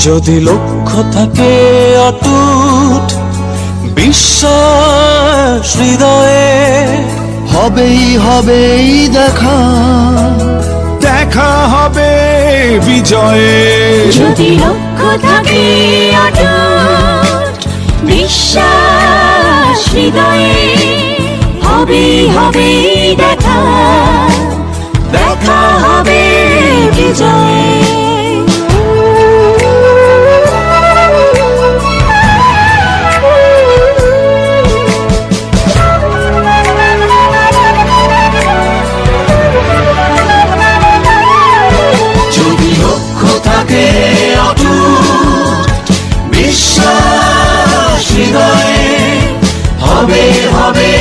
যদি লক্ষ্য থাকে অটুট বিশ্বাস হৃদয়ে, হবেই হবেই দেখা, দেখা হবে বিজয়ে। যদি লক্ষ্য থাকে অটুট বিশ্বাস হৃদয়ে, হবেই হবেই দেখা, দেখা হবে বিজয়ে। যদি লক্ষ্য থাকে অটুট বিশ্বাস হৃদয়ে, হবে হবে